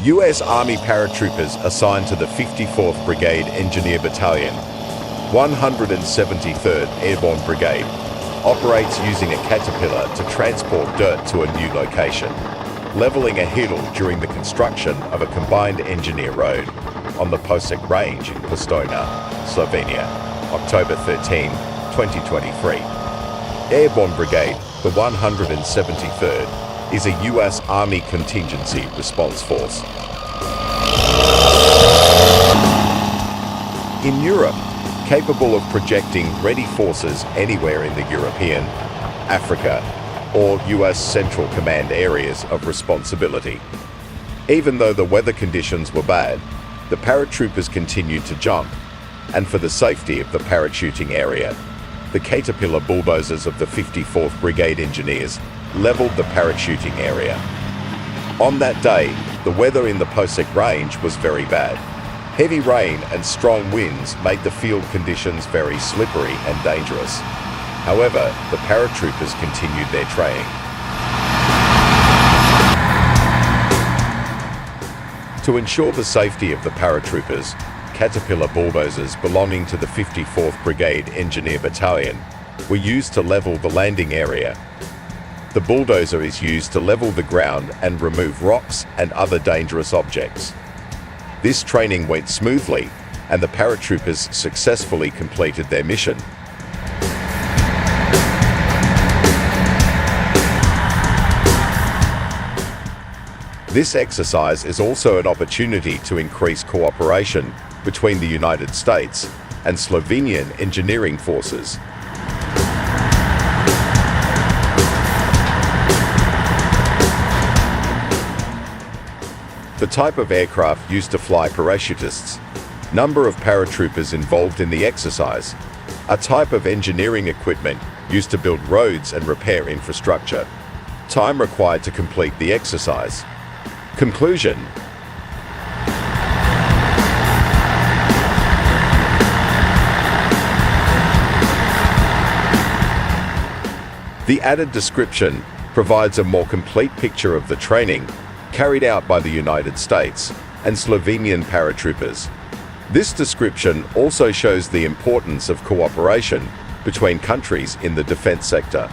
U.S. Army paratroopers assigned to the 54th Brigade Engineer Battalion, 173rd Airborne Brigade, operates using a caterpillar to transport dirt to a new location, leveling a hill during the construction of a combined engineer road on the Posek Range in Postojna, Slovenia, October 13, 2023. Airborne Brigade, the 173rd, is a U.S. Army contingency response force. In Europe, capable of projecting ready forces anywhere in the European, Africa, or U.S. Central Command areas of responsibility. Even though the weather conditions were bad, the paratroopers continued to jump, and for the safety of the parachuting area, the Caterpillar bulldozers of the 54th Brigade Engineers leveled the parachuting area. On that day, the weather in the Posek Range was very bad. Heavy rain and strong winds made the field conditions very slippery and dangerous. However, the paratroopers continued their training. To ensure the safety of the paratroopers, Caterpillar bulldozers belonging to the 54th Brigade Engineer Battalion were used to level the landing area. The bulldozer is used to level the ground and remove rocks and other dangerous objects. This training went smoothly, and the paratroopers successfully completed their mission. This exercise is also an opportunity to increase cooperation between the United States and Slovenian engineering forces. The type of aircraft used to fly parachutists, number of paratroopers involved in the exercise, a type of engineering equipment used to build roads and repair infrastructure, time required to complete the exercise. Conclusion. The added description provides a more complete picture of the training carried out by the United States and Slovenian paratroopers. This description also shows the importance of cooperation between countries in the defense sector.